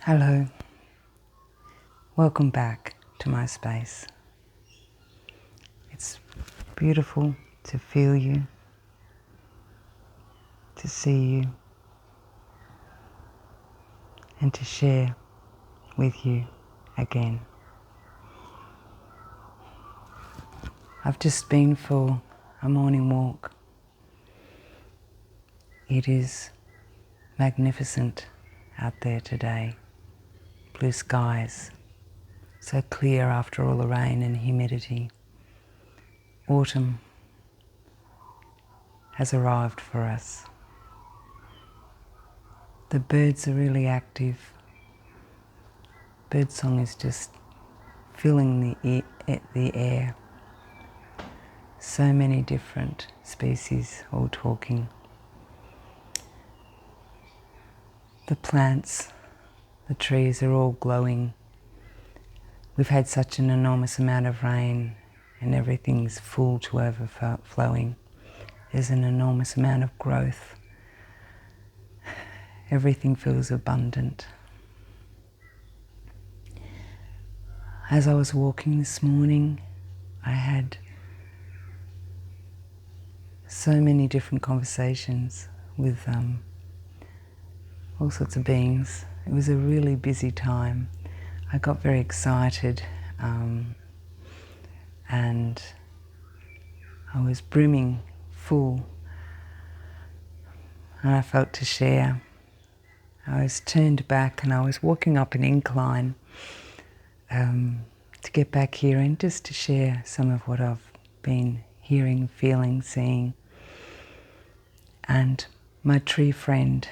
Hello, welcome back to my space. It's beautiful to feel you, to see you, and to share with you again. I've just been for a morning walk. It is magnificent out there today. Blue skies, so clear after all the rain and humidity. Autumn has arrived for us. The birds are really active. Birdsong is just filling the air. So many different species all talking. The plants, the trees are all glowing. We've had such an enormous amount of rain and everything's full to overflowing. There's an enormous amount of growth. Everything feels abundant. As I was walking this morning, I had so many different conversations with all sorts of beings. It was a really busy time. I got very excited and I was brimming full, and I felt to share. I was turned back and I was walking up an incline to get back here and just to share some of what I've been hearing, feeling, seeing. And my tree friend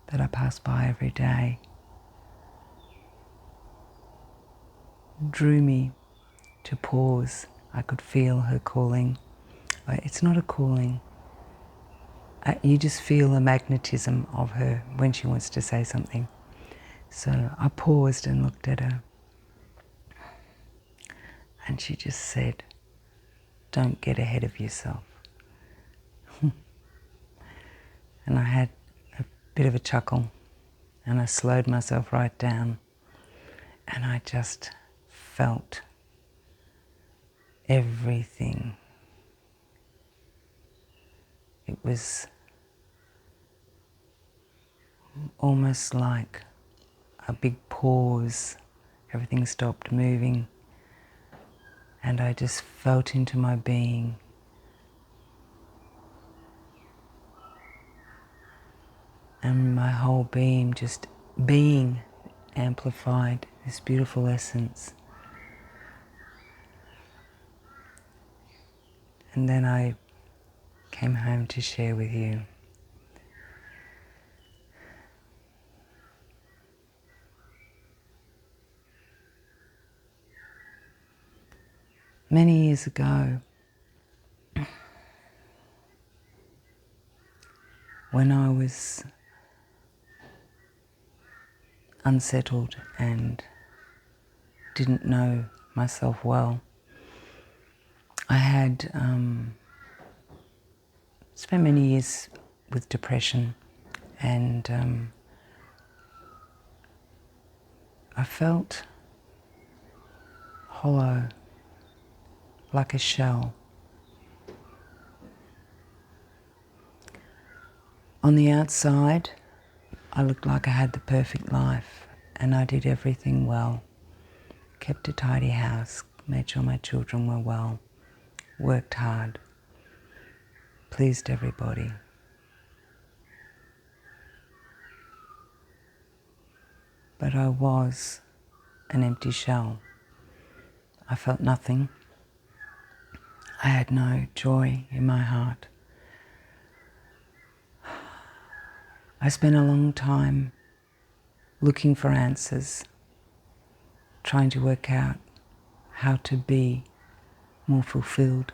that I pass by every day drew me to pause. I could feel her calling. It's not a calling. You just feel the magnetism of her when she wants to say something. So I paused and looked at her. And she just said, "Don't get ahead of yourself." And I had a bit of a chuckle and I slowed myself right down and I just felt everything. It was almost like a big pause. Everything stopped moving and I just felt into my being. And my whole being just being amplified this beautiful essence. And then I came home to share with you. Many years ago, when I was unsettled and didn't know myself well, I had spent many years with depression, and I felt hollow, like a shell. On the outside, I looked like I had the perfect life and I did everything well. Kept a tidy house, made sure my children were well, worked hard, pleased everybody. But I was an empty shell. I felt nothing. I had no joy in my heart. I spent a long time looking for answers, trying to work out how to be more fulfilled,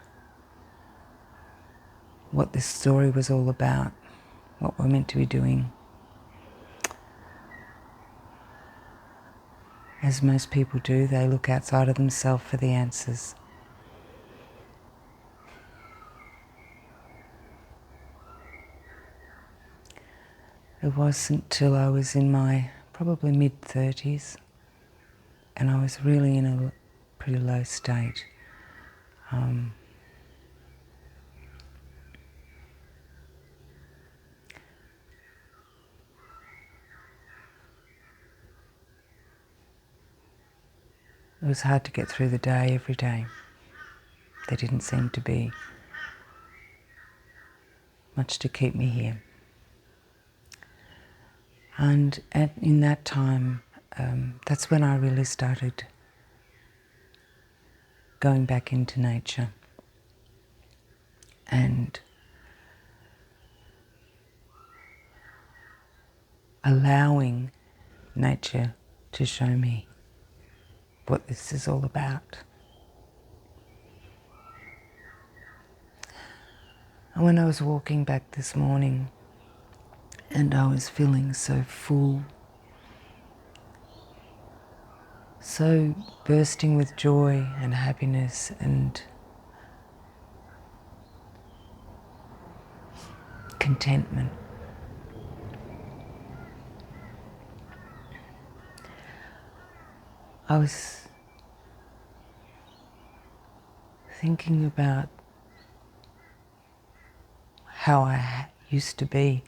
what this story was all about, what we're meant to be doing. As most people do, they look outside of themselves for the answers. It wasn't till I was in my probably mid-30s and I was really in a pretty low state. It was hard to get through the day every day. There didn't seem to be much to keep me here. And in that time, that's when I really started going back into nature and allowing nature to show me what this is all about. And when I was walking back this morning and I was feeling so full, so bursting with joy and happiness and contentment, I was thinking about how I used to be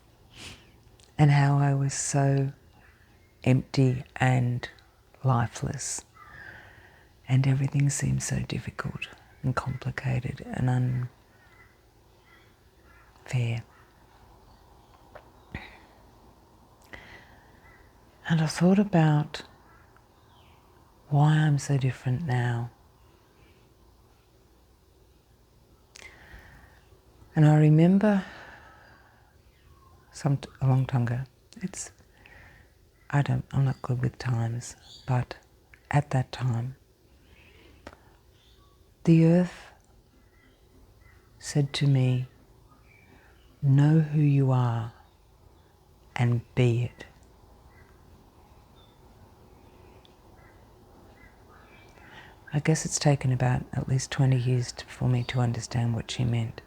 and how I was so empty and lifeless, and everything seemed so difficult and complicated and unfair. And I thought about why I'm so different now. And I remember a long time ago, I'm not good with times, but at that time, the earth said to me, know who you are and be it. I guess it's taken about at least 20 years for me to understand what she meant.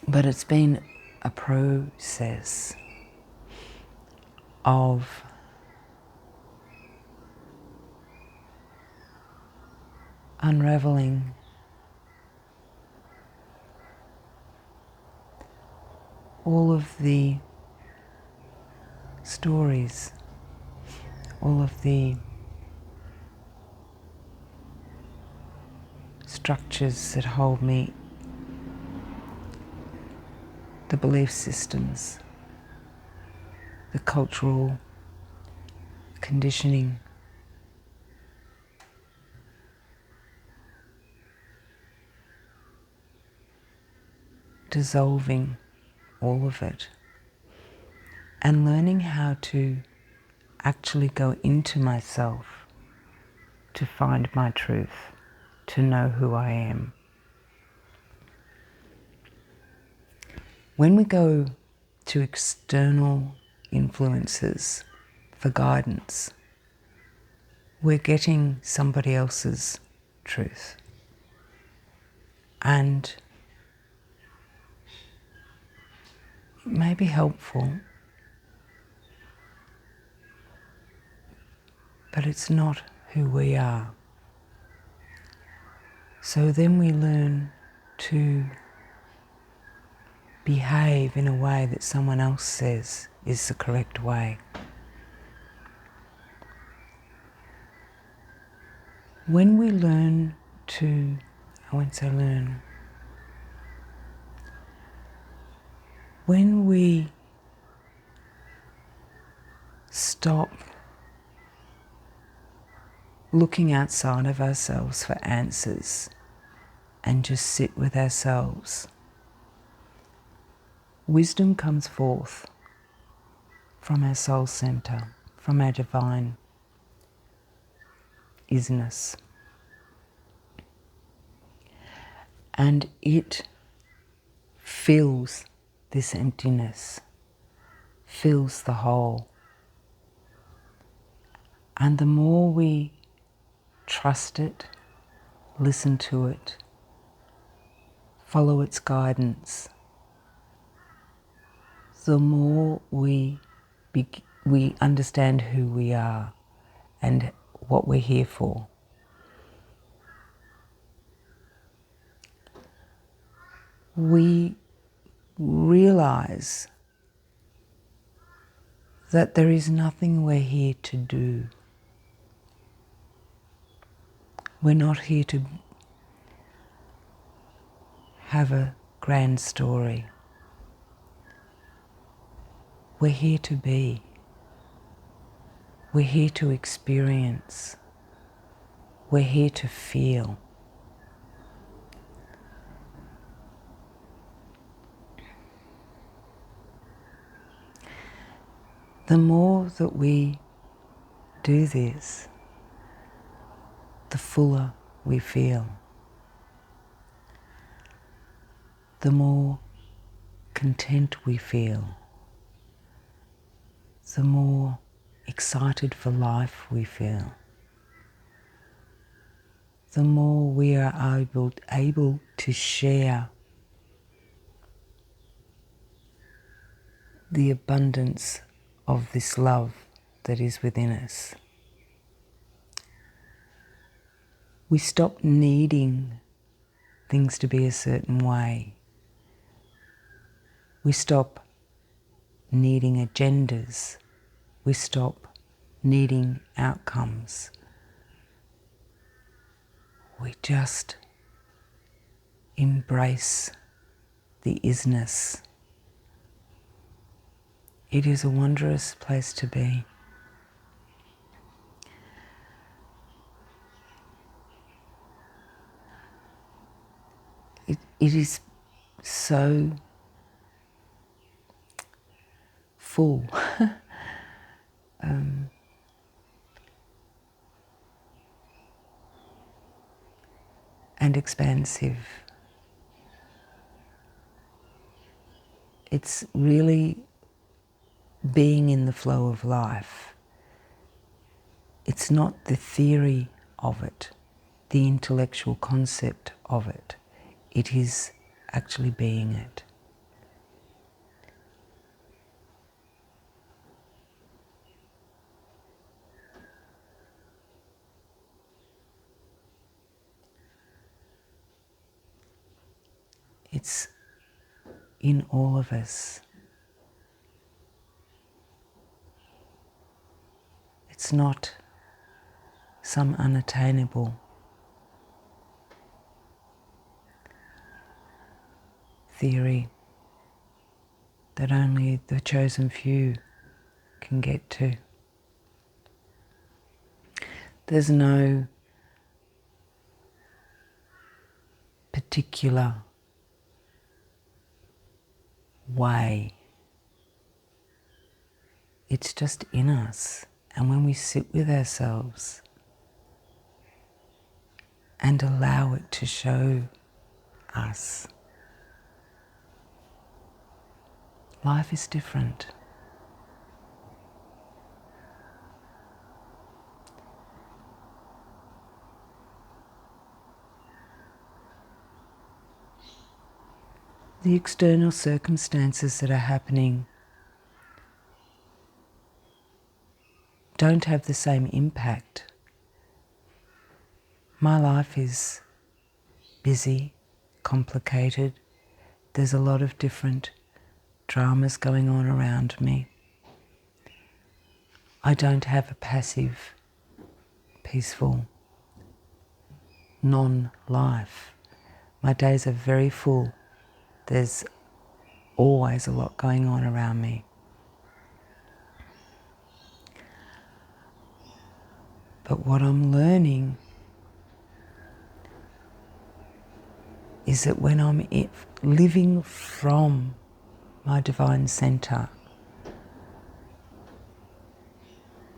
But it's been a process of unraveling all of the stories, all of the structures that hold me, the belief systems, the cultural conditioning, dissolving all of it and learning how to actually go into myself to find my truth, to know who I am. When we go to external influences for guidance, we're getting somebody else's truth. And it may be helpful, but it's not who we are. So then we learn to behave in a way that someone else says is the correct way. When we learn to, I won't say learn, when we stop looking outside of ourselves for answers and just sit with ourselves, wisdom comes forth from our soul center, from our divine isness. And it fills this emptiness, fills the hole. And the more we trust it, listen to it, follow its guidance, the more we understand who we are and what we're here for. We realize that there is nothing we're here to do. We're not here to have a grand story. We're here to be. We're here to experience. We're here to feel. The more that we do this, the fuller we feel. The more content we feel. The more excited for life we feel. The more we are able to share the abundance of this love that is within us. We stop needing things to be a certain way. We stop needing agendas. We stop needing outcomes. We just embrace the isness. It is a wondrous place to be. It is so full and expansive. It's really being in the flow of life. It's not the theory of it, the intellectual concept of it. It is actually being it. It's in all of us. It's not some unattainable theory that only the chosen few can get to. There's no particular way. It's just in us. And when we sit with ourselves and allow it to show us, life is different. The external circumstances that are happening don't have the same impact. My life is busy, complicated. There's a lot of different dramas going on around me. I don't have a passive, peaceful, non-life. My days are very full. There's always a lot going on around me. But what I'm learning is that when I'm living from my divine centre,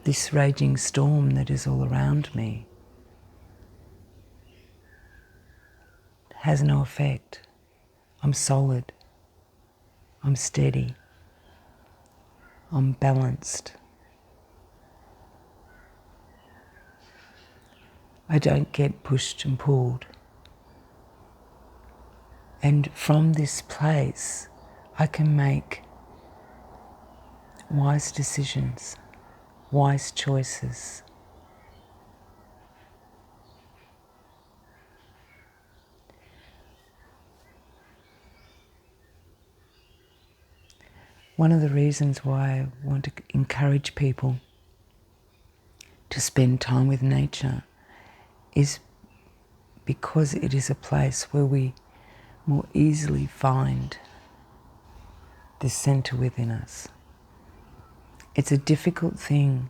this raging storm that is all around me has no effect. I'm solid. I'm steady. I'm balanced. I don't get pushed and pulled. And from this place, I can make wise decisions, wise choices. One of the reasons why I want to encourage people to spend time with nature is because it is a place where we more easily find the centre within us. It's a difficult thing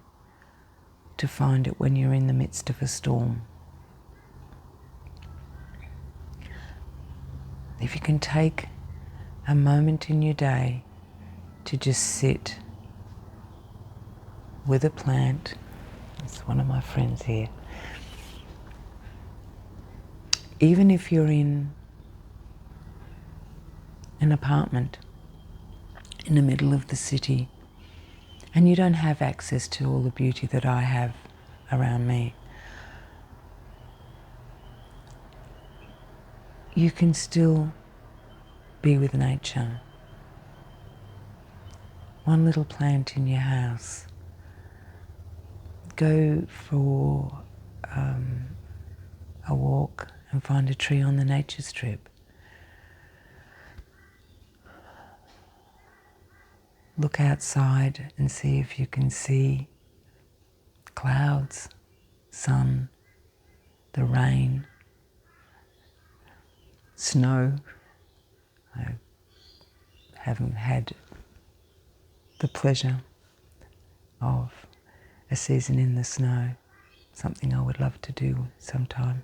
to find it when you're in the midst of a storm. If you can take a moment in your day to just sit with a plant, it's one of my friends here, even if you're in an apartment in the middle of the city and you don't have access to all the beauty that I have around me, you can still be with nature. One little plant in your house. Go for a walk and find a tree on the nature strip. Look outside and see if you can see clouds, sun, the rain, snow. I haven't had the pleasure of a season in the snow, something I would love to do sometime.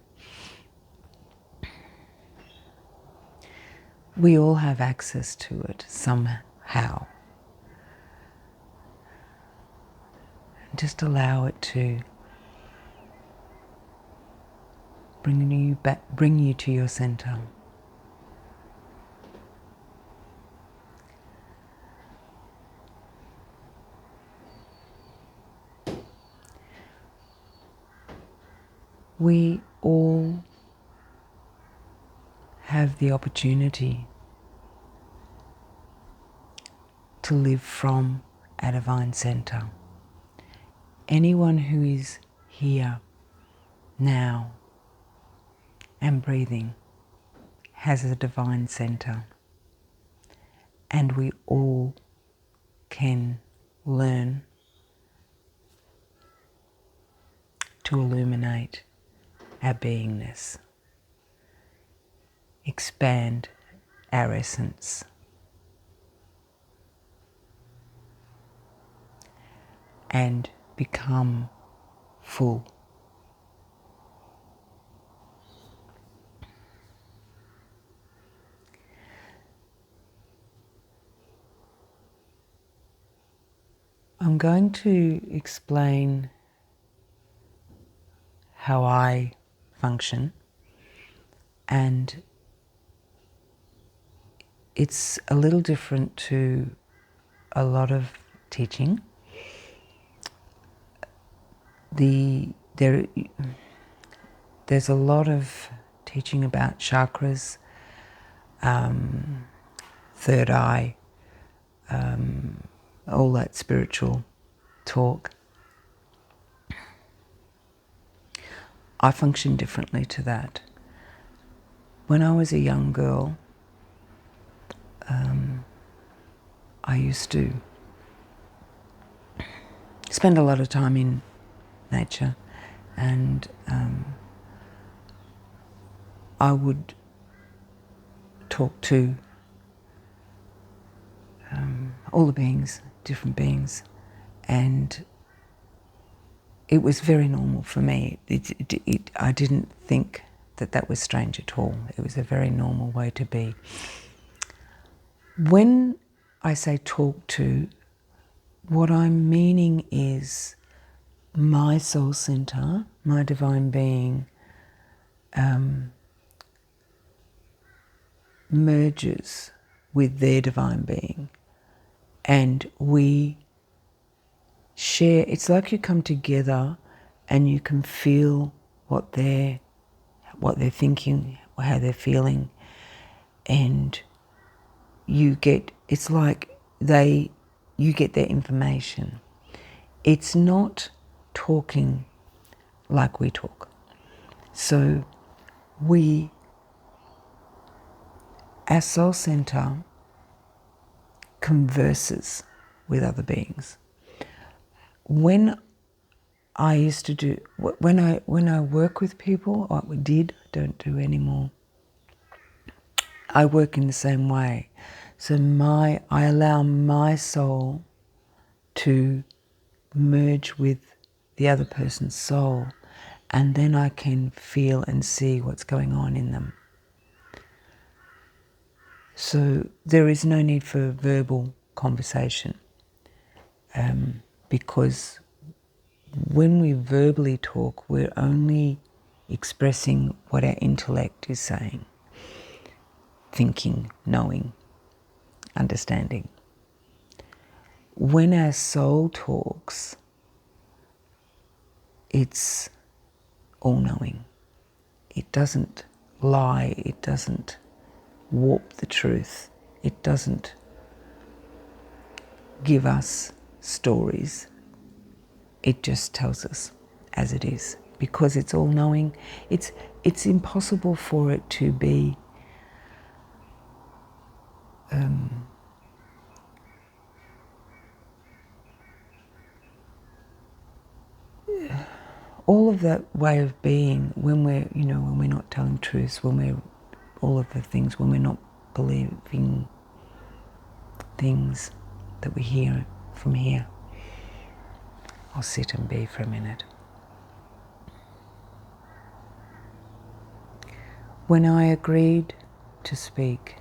We all have access to it somehow. Just allow it to bring you to your centre. We all have the opportunity to live from a divine centre. Anyone who is here now and breathing has a divine centre, and we all can learn to illuminate our beingness, expand our essence, and become full. I'm going to explain how I function, and it's a little different to a lot of teaching. There's a lot of teaching about chakras, third eye, all that spiritual talk. I function differently to that. When I was a young girl, I used to spend a lot of time in nature, and I would talk to all the beings, different beings, and it was very normal for me. I didn't think that was strange at all. It was a very normal way to be. When I say talk to, what I'm meaning is my soul center, my divine being, merges with their divine being, and we share. It's like you come together and you can feel what they're thinking, how they're feeling, and it's like they you get their information. It's not talking like we talk. So our soul center converses with other beings. When I work with people, or don't do anymore, I work in the same way. So I allow my soul to merge with the other person's soul, and then I can feel and see what's going on in them. So there is no need for verbal conversation, because when we verbally talk, we're only expressing what our intellect is saying, thinking, knowing, understanding. When our soul talks, it's all-knowing. It doesn't lie. It doesn't warp the truth. It doesn't give us stories. It just tells us as it is. Because it's all-knowing, it's impossible for it to be all of that way of being when we're not telling truths, when we're all of the things, when we're not believing things that we hear from here. I'll sit and be for a minute. When I agreed to speak,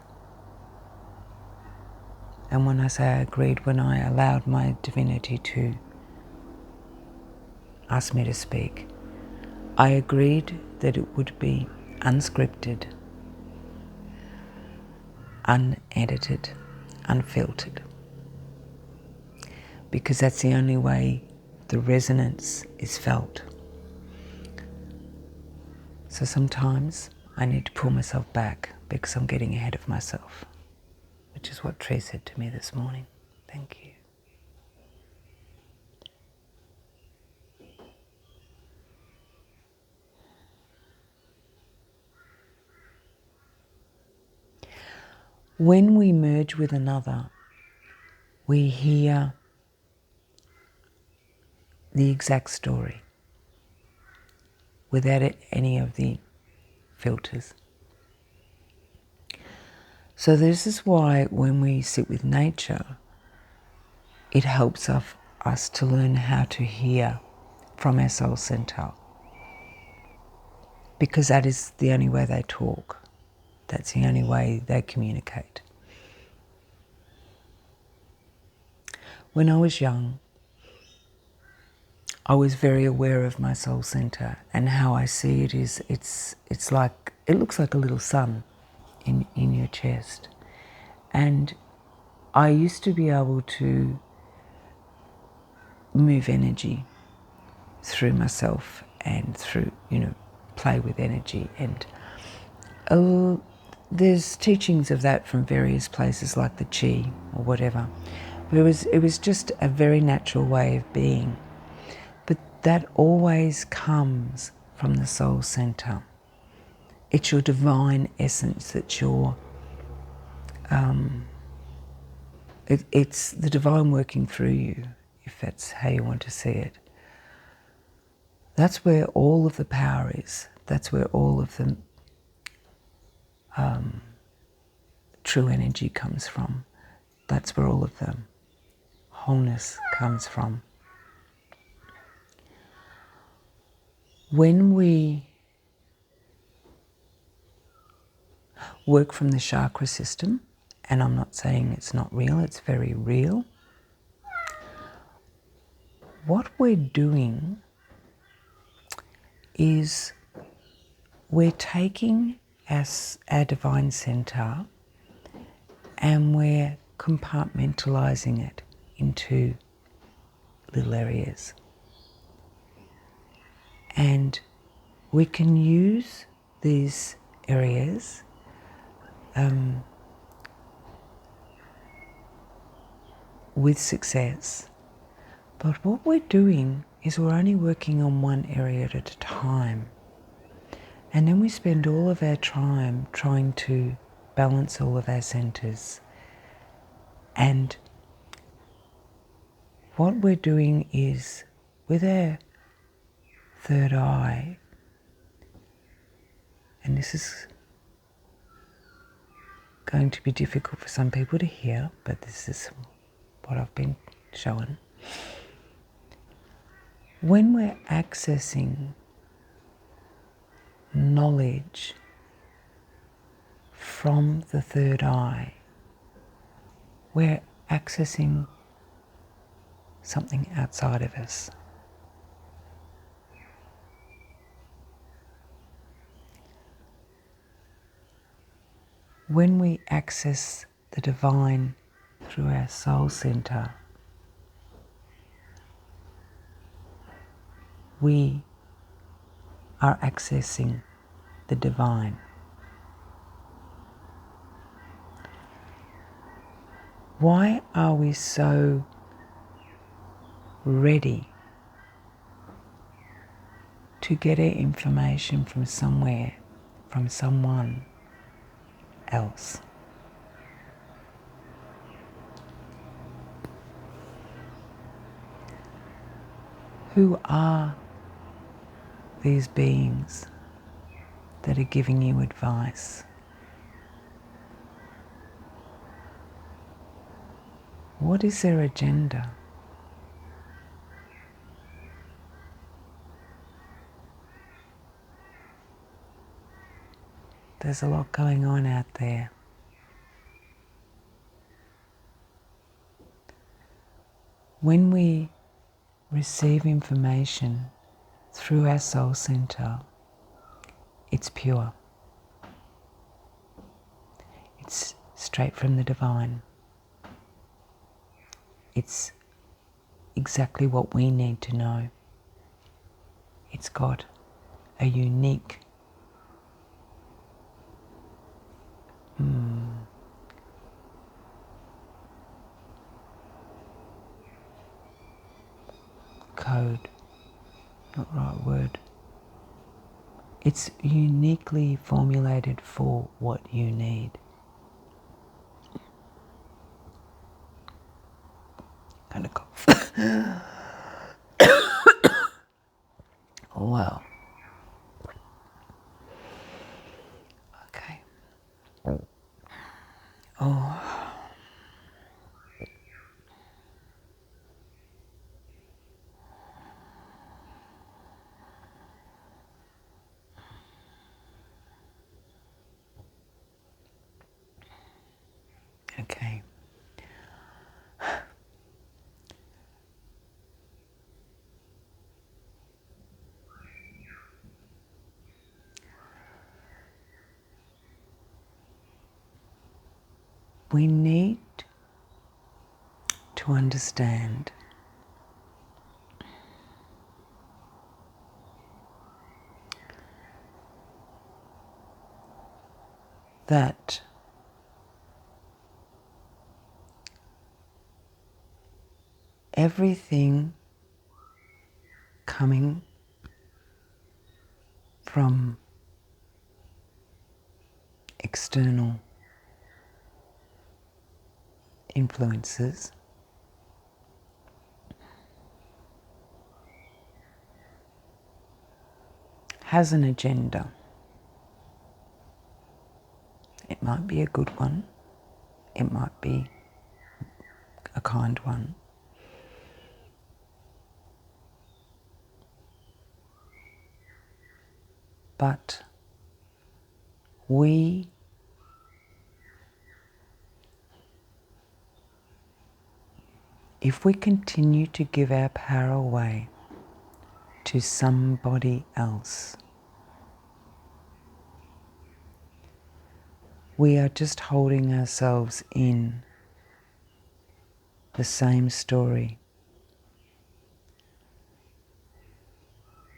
and when I say I agreed, when I allowed my divinity to ask me to speak, I agreed that it would be unscripted, unedited, unfiltered, because that's the only way the resonance is felt. So sometimes I need to pull myself back because I'm getting ahead of myself, which is what Tree said to me this morning. Thank you. When we merge with another, we hear the exact story without any of the filters. So this is why when we sit with nature, it helps us to learn how to hear from our soul center, because that is the only way they talk. That's the only way they communicate. When I was young, I was very aware of my soul center, and how I see it is it's like, it looks like a little sun in your chest. And I used to be able to move energy through myself and through, play with energy. And there's teachings of that from various places like the Chi or whatever. But it was just a very natural way of being. But that always comes from the soul center. It's your divine essence that's it's the divine working through you, if that's how you want to see it. That's where all of the power is. That's where all of the true energy comes from. That's where all of the wholeness comes from. When we work from the chakra system, and I'm not saying it's not real, it's very real, what we're doing is we're taking our divine center and we're compartmentalizing it into little areas. And we can use these areas with success. But what we're doing is we're only working on one area at a time. And then we spend all of our time trying to balance all of our centers. And what we're doing is, with our third eye, and this is going to be difficult for some people to hear, but this is what I've been shown. When we're accessing knowledge from the third eye, we're accessing something outside of us. When we access the divine through our soul center, we are accessing the divine. Why are we so ready to get our information from somewhere, from someone else? Who are these beings that are giving you advice? What is their agenda? There's a lot going on out there. When we receive information through our soul center, it's pure. It's straight from the divine. It's exactly what we need to know. It's got a unique code, not right word. It's uniquely formulated for what you need. Kind of cough. Wow. Okay. Oh. Okay. We need to understand that everything coming from external influences has an agenda. It might be a good one, it might be a kind one. But if we continue to give our power away to somebody else, we are just holding ourselves in the same story.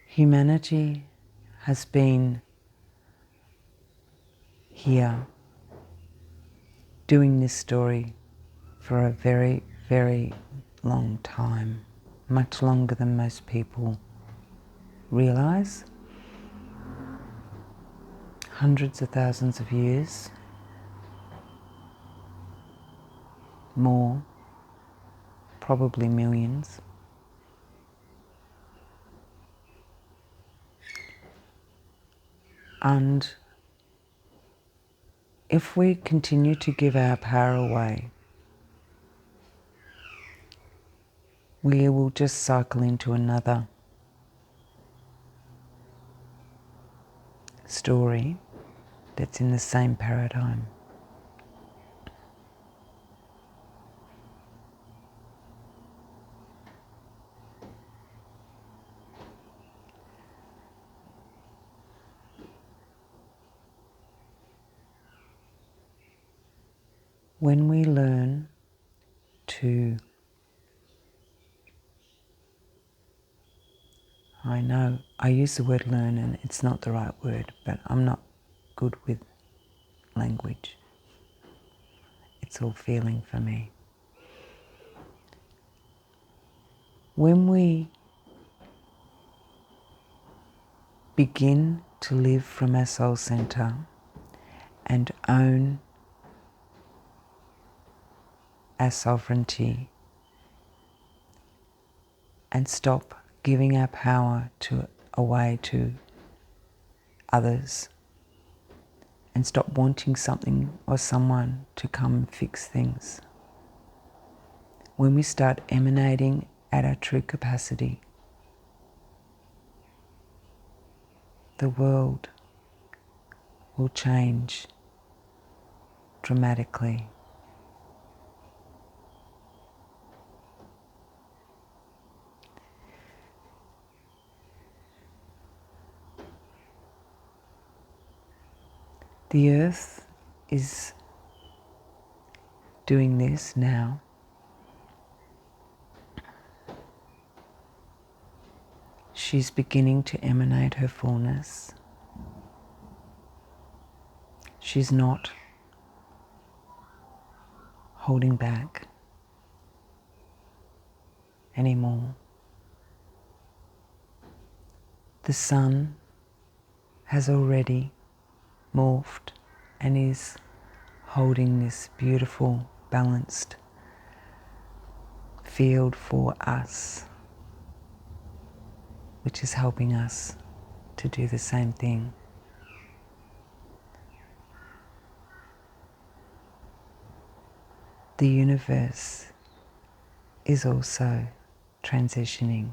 Humanity has been here doing this story for a very, very long time, much longer than most people realise. Hundreds of thousands of years, more, probably millions. And if we continue to give our power away, we will just cycle into another story that's in the same paradigm. When we learn to, I know I use the word learn and it's not the right word, but I'm not good with language. It's all feeling for me. When we begin to live from our soul center and own our sovereignty and stop giving our power away to others and stop wanting something or someone to come and fix things. When we start emanating at our true capacity, the world will change dramatically. The earth is doing this now. She's beginning to emanate her fullness. She's not holding back anymore. The sun has already morphed and is holding this beautiful, balanced field for us, which is helping us to do the same thing. The universe is also transitioning.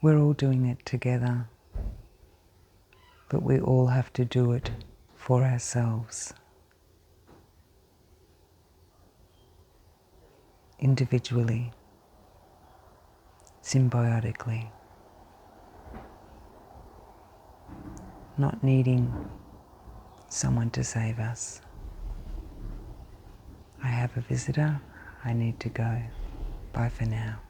We're all doing it together, but we all have to do it for ourselves, individually, symbiotically, not needing someone to save us. I have a visitor. I need to go. Bye for now.